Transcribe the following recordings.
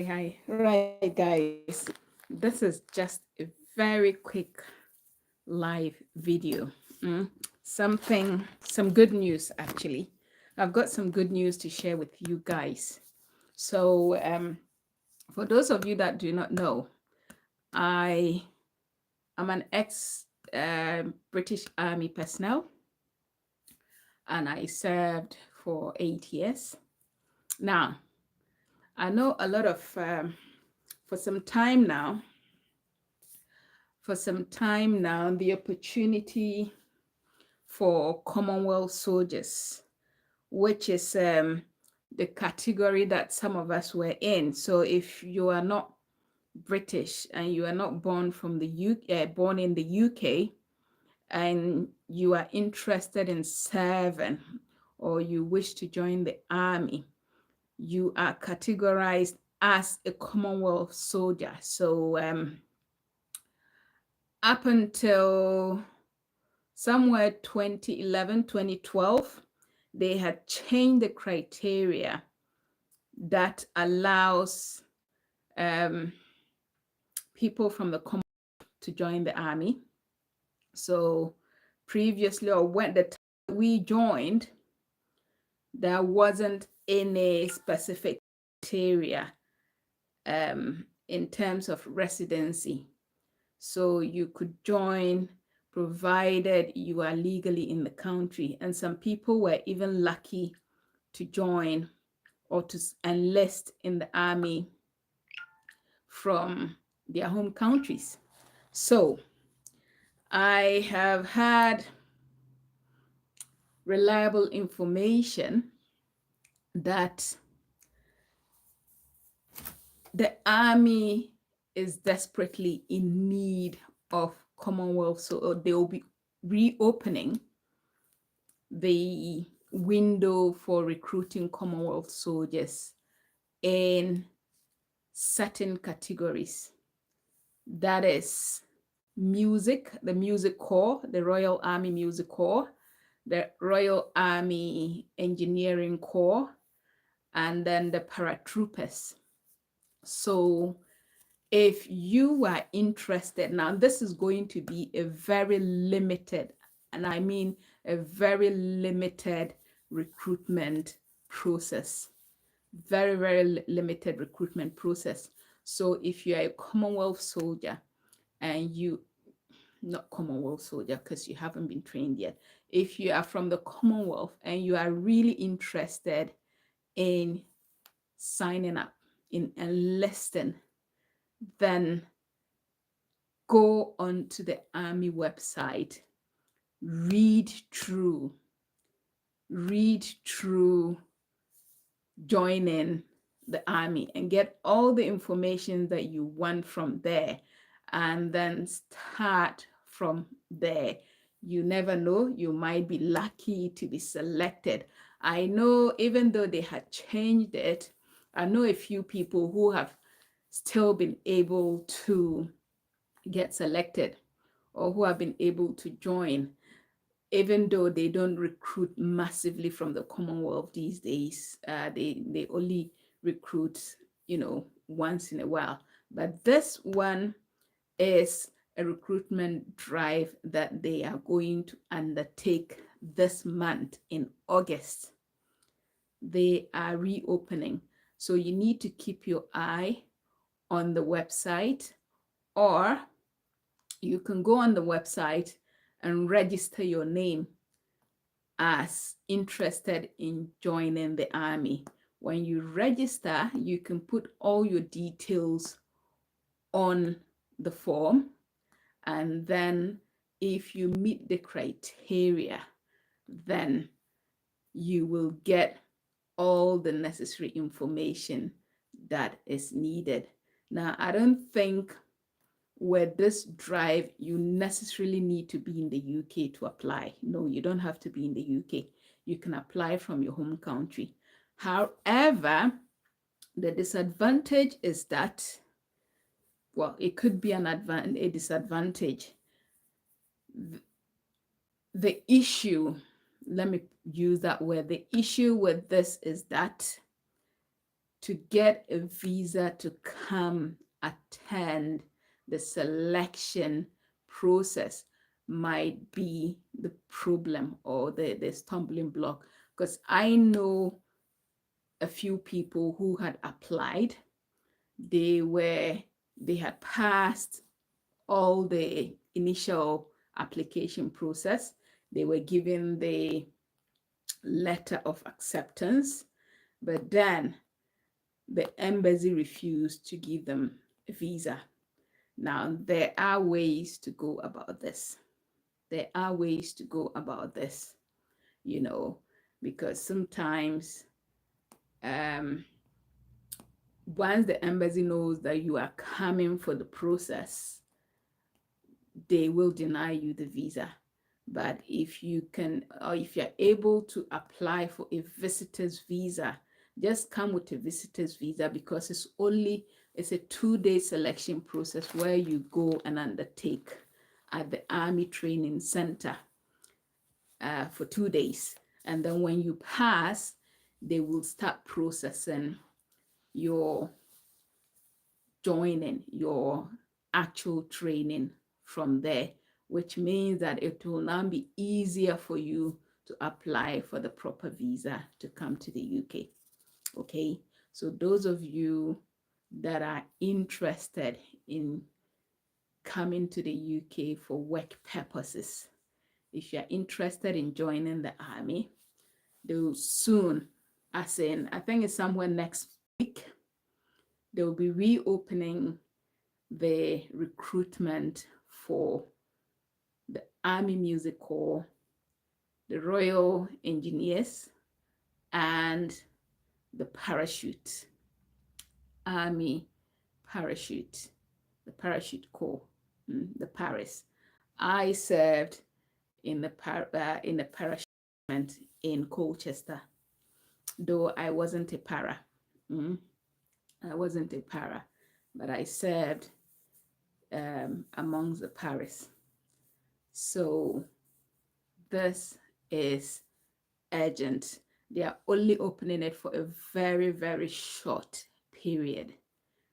Hi. Right, guys. This is just a very quick live video. Some good news actually. I've got some good news to share with you guys. So, for those of you that do not know, I am an ex British Army personnel and I served for 8 years. Now, I know a lot of, for some time now, the opportunity for Commonwealth soldiers, which is the category that some of us were in. So if you are not British and you are not born from the UK, born in the UK, and you are interested in serving or you wish to join the army, you are categorized as a Commonwealth soldier. So up until somewhere 2011, 2012, they had changed the criteria that allows people from the Commonwealth to join the army. So previously, or when the time we joined, there wasn't any specific criteria in terms of residency. So you could join provided you are legally in the country. And some people were even lucky to join or to enlist in the army from their home countries. So I have had reliable information that the army is desperately in need of Commonwealth, so they will be reopening the window for recruiting Commonwealth soldiers in certain categories. That is music, the Music Corps, the Royal Army Music Corps, the Royal Army Engineering Corps, and then the paratroopers. So if you are interested, now this is going to be a very limited, and I mean a very limited recruitment process. Very, very limited recruitment process. So if you are a Commonwealth soldier and not Commonwealth soldier because you haven't been trained yet. If you are from the Commonwealth and you are really interested in signing up, in enlisting, then go onto the Army website, read through joining the Army and get all the information that you want from there, and then start from there. You never know, you might be lucky to be selected. I know even though they had changed it, I know a few people who have still been able to get selected or who have been able to join, even though they don't recruit massively from the Commonwealth these days. They only recruit, once in a while. But this one is a recruitment drive that they are going to undertake this month in August. They are reopening. So you need to keep your eye on the website, or you can go on the website and register your name as interested in joining the army. When you register, you can put all your details on the form, and then if you meet the criteria, then you will get all the necessary information that is needed. Now, I don't think with this drive, you necessarily need to be in the UK to apply. No, you don't have to be in the UK. You can apply from your home country. However, the disadvantage is that, well, it could be a disadvantage. The issue, let me use that word, the issue with this is that to get a visa to come attend the selection process might be the problem or the stumbling block. Because I know a few people who had applied. They had passed all the initial application process. They were given the letter of acceptance, but then the embassy refused to give them a visa. Now, there are ways to go about this. There are ways to go about this, you know, because sometimes once the embassy knows that you are coming for the process, they will deny you the visa. But if you can, or if you're able to apply for a visitor's visa, just come with a visitor's visa, because it's a 2-day selection process where you go and undertake at the Army Training Center for 2 days. And then when you pass, they will start processing your joining, your actual training from there, which means that it will now be easier for you to apply for the proper visa to come to the UK. Okay, so those of you that are interested in coming to the UK for work purposes, if you're interested in joining the army, they'll soon, as in, I think it's somewhere next week, they'll be reopening the recruitment for the Army Music Corps, the Royal Engineers, and the Parachute, Army Parachute, the Parachute Corps, the Paris. I served in the parachute in Colchester, though I wasn't a para. I wasn't a para, but I served amongst the Paris. So this is urgent. They are only opening it for a very, very short period.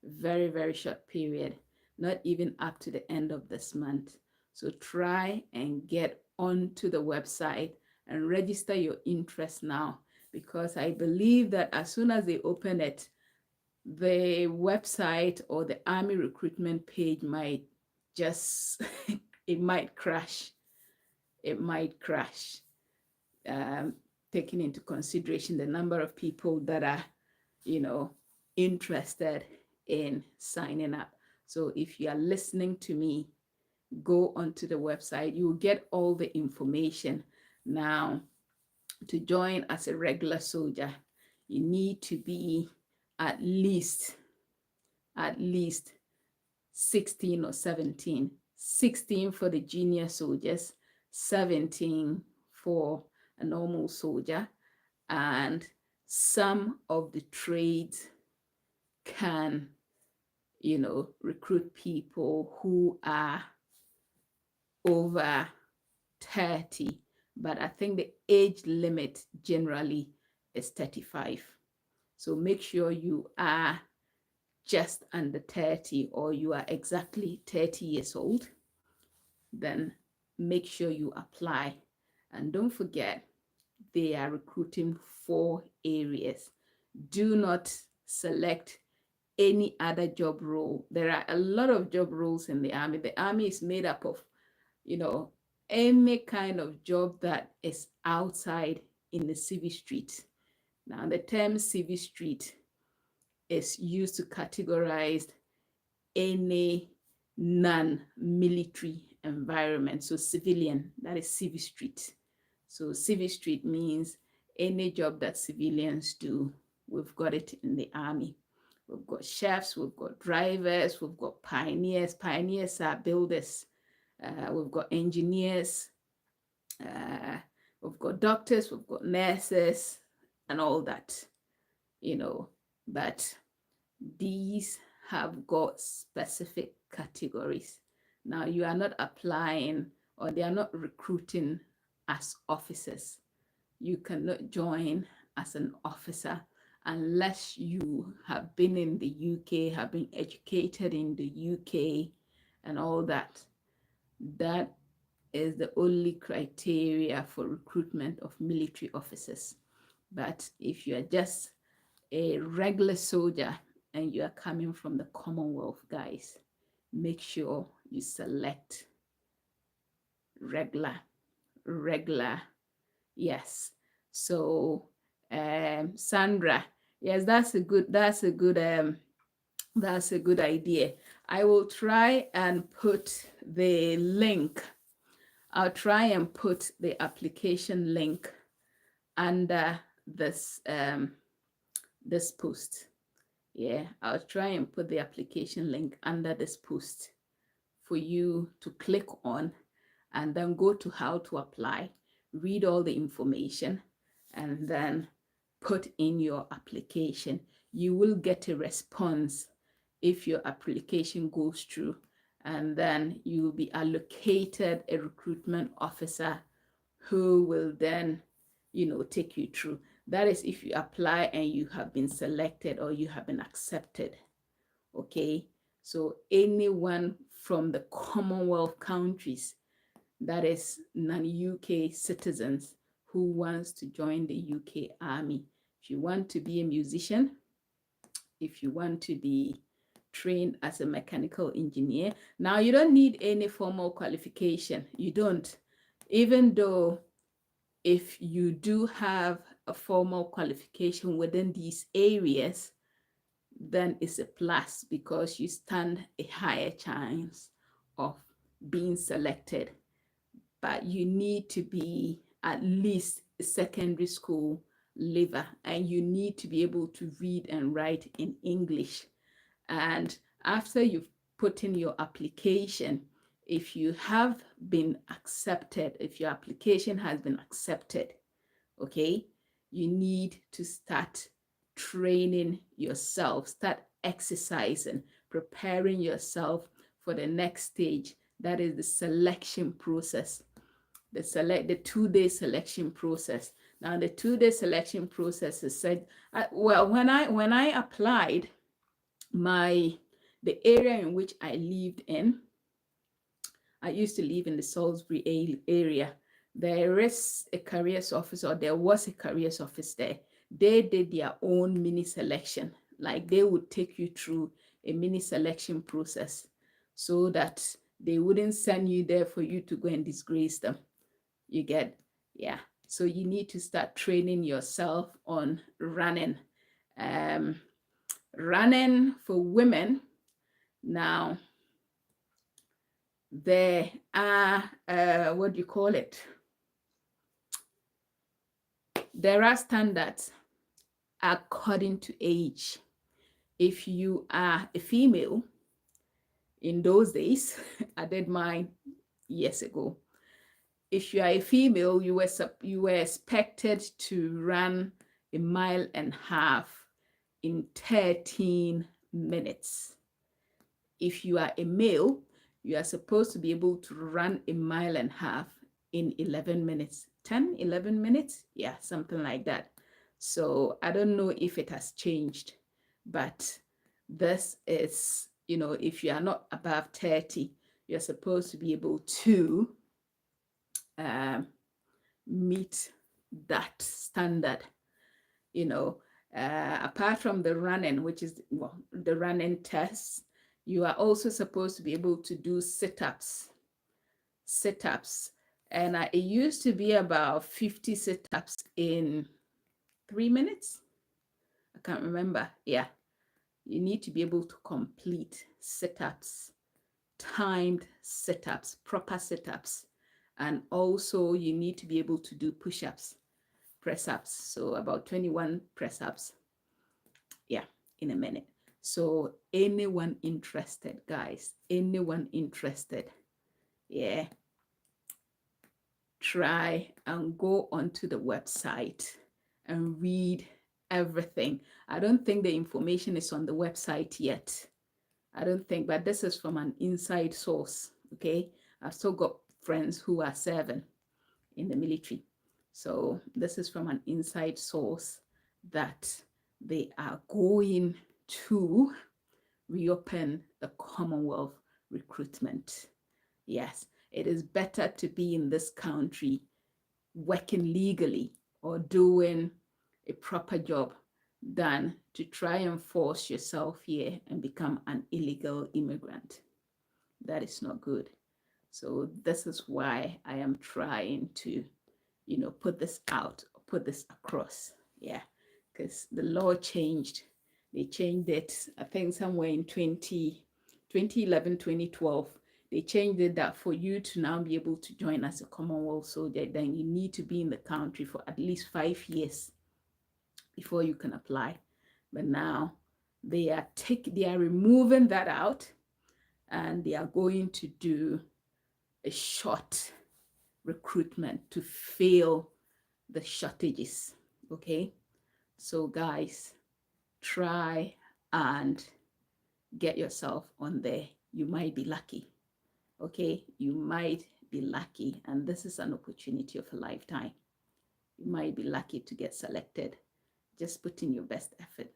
Very, very short period. Not even up to the end of this month. So try and get onto the website and register your interest now, because I believe that as soon as they open it, the website or the Army recruitment page might just, it might crash. It might crash, taking into consideration the number of people that are, interested in signing up. So if you are listening to me, go onto the website. You will get all the information. Now, to join as a regular soldier, you need to be at least 16 or 17. 16 for the junior soldiers, 17 for a normal soldier. And some of the trades can, recruit people who are over 30, but I think the age limit generally is 35. So make sure you are just under 30, or you are exactly 30 years old. Then make sure you apply. And don't forget, they are recruiting 4 areas. Do not select any other job role. There are a lot of job roles in the Army. The Army is made up of, any kind of job that is outside in the civil street. Now, the term civil street is used to categorize any non-military environment. So civilian, that is civil street. So civil street means any job that civilians do, we've got it in the Army. We've got chefs, we've got drivers, we've got pioneers. Pioneers are builders. We've got engineers, we've got doctors, we've got nurses, and all that, but these have got specific categories. Now, you are not applying, or they are not recruiting as officers. You cannot join as an officer unless you have been in the UK, have been educated in the UK and all that. That is the only criteria for recruitment of military officers. But if you are just a regular soldier and you are coming from the Commonwealth, guys, make sure you select regular. Yes. So Sandra, yes, that's a good idea. I will try and put the link. I'll try and put the application link under this this post. Yeah, I'll try and put the application link under this post for you to click on, and then go to how to apply, read all the information, and then put in your application. You will get a response if your application goes through, and then you will be allocated a recruitment officer who will then, take you through. That is if you apply and you have been selected or you have been accepted. Okay, so anyone from the Commonwealth countries, that is non-UK citizens who wants to join the UK Army. If you want to be a musician, if you want to be trained as a mechanical engineer, now you don't need any formal qualification. You don't. Even though if you do have a formal qualification within these areas, then it's a plus because you stand a higher chance of being selected. But you need to be at least a secondary school leaver, and you need to be able to read and write in English. And after you've put in your application, if you have been accepted, if your application has been accepted, okay, you need to start training yourself, start exercising, preparing yourself for the next stage. That is the selection process, the 2-day selection process. Now, the 2-day selection process is said, well, when I applied, the area in which I lived in, I used to live in the Salisbury area. There is a careers office, or there was a careers office there. They did their own mini selection. Like, they would take you through a mini selection process so that they wouldn't send you there for you to go and disgrace them. You get, yeah. So you need to start training yourself on running. Running for women. Now, there are, what do you call it? There are standards according to age. If you are a female, in those days, I did mine years ago. If you are a female, you were expected to run 1.5 miles in 13 minutes. If you are a male, you are supposed to be able to run 1.5 miles in 11 minutes. 10, 11 minutes? Yeah, something like that. So I don't know if it has changed, but this is, if you are not above 30, you're supposed to be able to meet that standard. Apart from the running, which is the running test, you are also supposed to be able to do sit-ups. And it used to be about 50 sit-ups in 3 minutes. I can't remember. Yeah, you need to be able to complete sit-ups, timed sit-ups, proper sit-ups. And also you need to be able to do push-ups, press-ups. So about 21 press-ups, yeah, in a minute. So anyone interested, guys, anyone interested, yeah, try and go onto the website and read everything. I don't think the information is on the website yet. I don't think, but this is from an inside source, okay? I've still got friends who are serving in the military. So this is from an inside source that they are going to reopen the Commonwealth recruitment. Yes, it is better to be in this country working legally or doing a proper job than to try and force yourself here and become an illegal immigrant. That is not good. So this is why I am trying to, put this out, put this across. Yeah, because the law changed. They changed it, I think, somewhere in 2011, 2012. They changed it that for you to now be able to join as a Commonwealth soldier, then you need to be in the country for at least 5 years before you can apply. But now they are removing that out, and they are going to do a short recruitment to fill the shortages. Okay, so guys, try and get yourself on there. You might be lucky. Okay, you might be lucky, and this is an opportunity of a lifetime. You might be lucky to get selected. Just put in your best effort.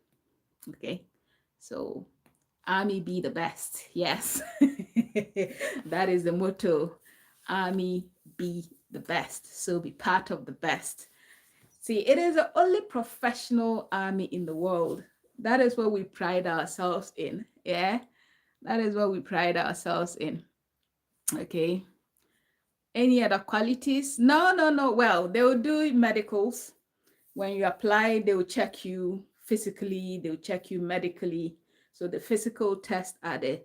Okay, so Army be the best. Yes, that is the motto. Army be the best. So be part of the best. See, it is the only professional army in the world. That is what we pride ourselves in. Yeah, that is what we pride ourselves in. Okay. Any other qualities? No, no, no. Well, they will do medicals. When you apply, they will check you physically, they will check you medically. So the physical tests are the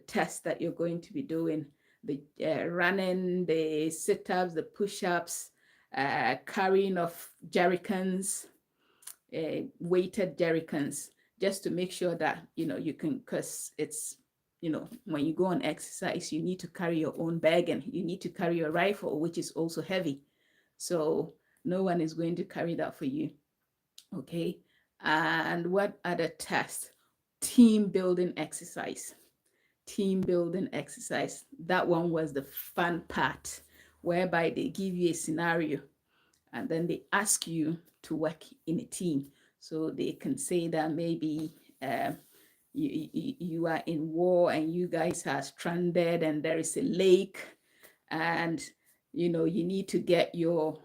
tests that you're going to be doing. The running, the sit-ups, the push-ups, carrying of jerrycans, weighted jerrycans, just to make sure that, you can, because it's, when you go on exercise, you need to carry your own bag and you need to carry your rifle, which is also heavy. So no one is going to carry that for you. Okay. And what other tests? Team building exercise. Team building exercise. That one was the fun part, whereby they give you a scenario and then they ask you to work in a team. So they can say that maybe you are in war and you guys are stranded and there is a lake, and you need to get your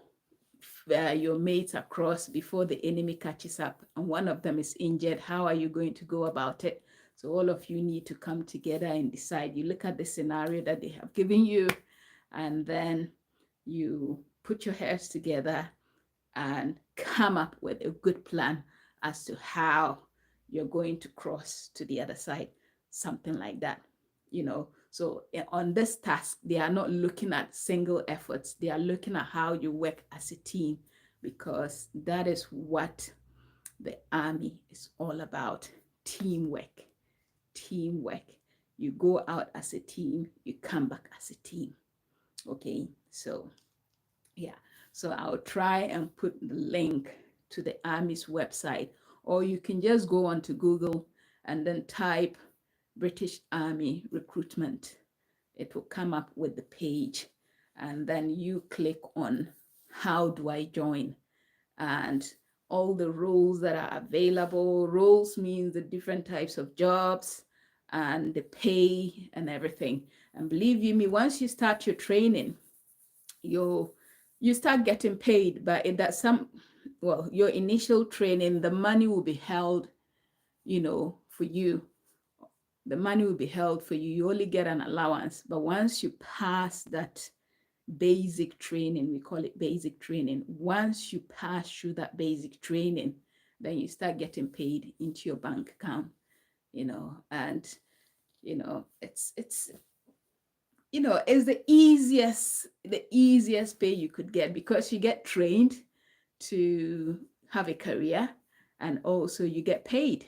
mates across before the enemy catches up, and one of them is injured. How are you going to go about it? So all of you need to come together and decide. You look at the scenario that they have given you, and then you put your heads together and come up with a good plan as to how you're going to cross to the other side, something like that. So on this task, they are not looking at single efforts. They are looking at how you work as a team, because that is what the army is all about. Teamwork. You go out as a team, you come back as a team. Okay, so yeah, so I'll try and put the link to the Army's website, or you can just go onto Google and then type British Army recruitment. It will come up with the page, and then you click on how do I join, and all the roles that are available. Roles means the different types of jobs and the pay and everything. And believe you me, once you start your training, you start getting paid, but your initial training, the money will be held, for you. The money will be held for you. You only get an allowance. But once you pass that basic training, we call it basic training. Once you pass through that basic training, then you start getting paid into your bank account, and it's it's the easiest pay you could get, because you get trained to have a career, and also you get paid.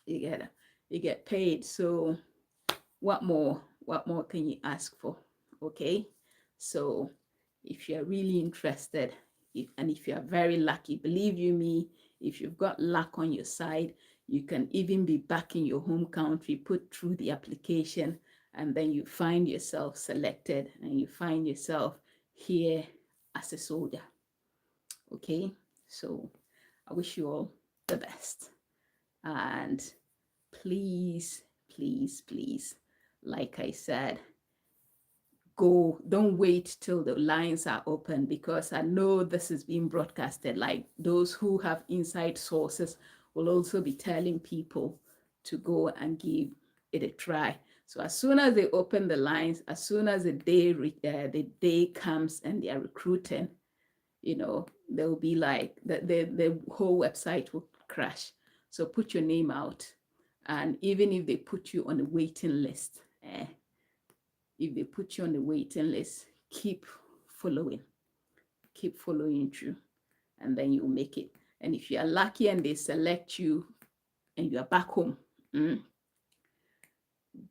You get paid. So what more can you ask for? Okay, so if you're really interested, and if you're very lucky, believe you me, if you've got luck on your side, you can even be back in your home country, put through the application, and then you find yourself selected and you find yourself here as a soldier. Okay, so I wish you all the best. And please, please, please, like I said, don't wait till the lines are open, because I know this is being broadcasted. Like, those who have inside sources will also be telling people to go and give it a try. So as soon as they open the lines, as soon as the day comes and they are recruiting, they'll be like, the whole website will crash. So put your name out. And even if they put you on a waiting list, if they put you on the waiting list, keep following through, and then you'll make it. And if you are lucky and they select you and you are back home,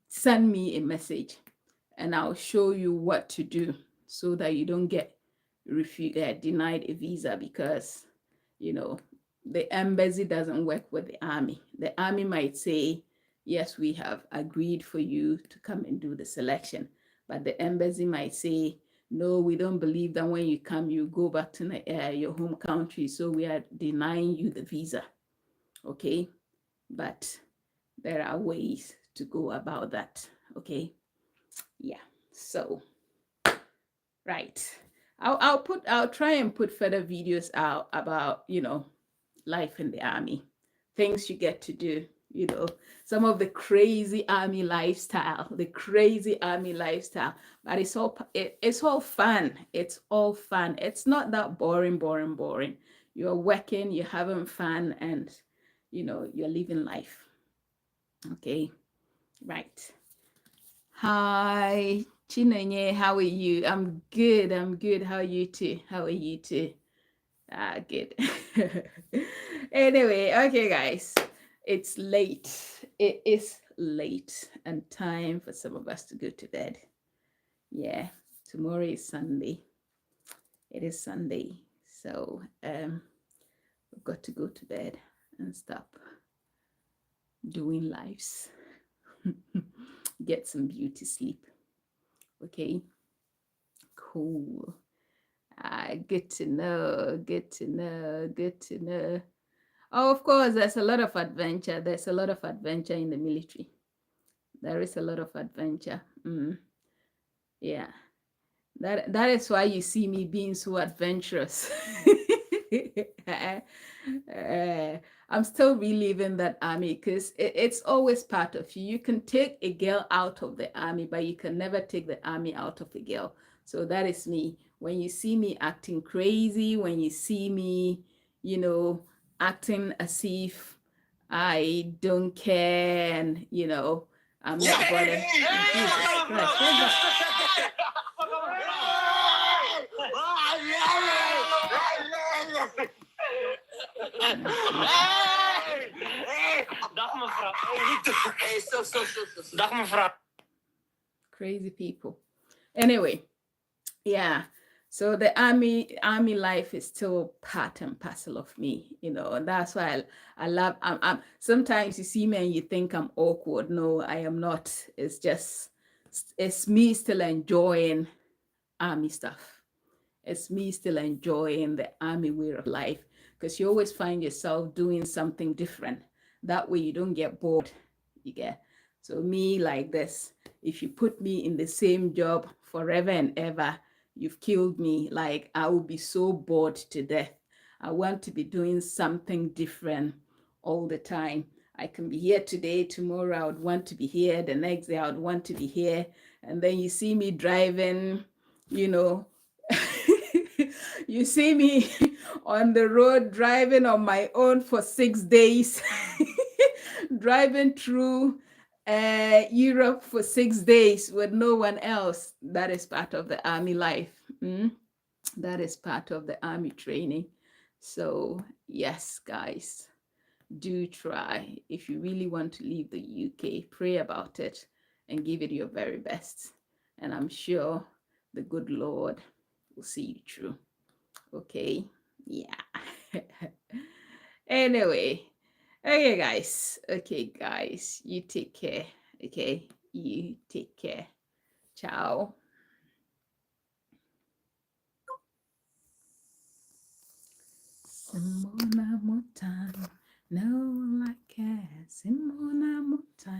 send me a message and I'll show you what to do so that you don't get denied a visa, because the embassy doesn't work with the army. The army might say, yes, we have agreed for you to come and do the selection, but the embassy might say, no, we don't believe that when you come, you go back to your home country, so we are denying you the visa. Okay, but there are ways to go about that. Okay, yeah. So right, I'll try and put further videos out about life in the army, things you get to do, some of the crazy army lifestyle, but it's all fun. It's all fun. It's not that boring. You're working, you're having fun, and you're living life. Okay, right. Hi, Chinenye, how are you? I'm good. How are you too? Good. Anyway, okay, guys, it's late. It is late and time for some of us to go to bed. Yeah, tomorrow is Sunday. It is Sunday. So we've got to go to bed and stop doing lives. Get some beauty sleep. Okay, cool. Good to know. Oh, of course, there's a lot of adventure. In the military. There is a lot of adventure. Yeah. That is why you see me being so adventurous. I'm still reliving that army, because it's always part of you. You can take a girl out of the army, but you can never take the army out of a girl. So that is me. When you see me acting crazy, when you see me, acting as if I don't care, and I'm not bothered. Jesus Christ. Crazy people. Anyway, yeah. So the army life is still part and parcel of me, and that's why I love. Sometimes you see me and you think I'm awkward. No, I am not. It's me still enjoying army stuff. It's me still enjoying the army way of life, because you always find yourself doing something different. That way you don't get bored. You get. So me, like this, if you put me in the same job forever and ever, you've killed me. Like, I will be so bored to death. I want to be doing something different all the time. I can be here today, tomorrow I would want to be here, the next day I would want to be here. And then you see me driving, you see me on the road driving on my own for 6 days, driving through Europe for 6 days with no one else. That is part of the army life. That is part of the army training. So yes, guys, do try. If you really want to leave the UK, pray about it and give it your very best. And I'm sure the good Lord will see you through. Okay, yeah. Anyway, okay, guys, you take care. Okay, you take care. Ciao. Simona Motan. No like Simona Mutai.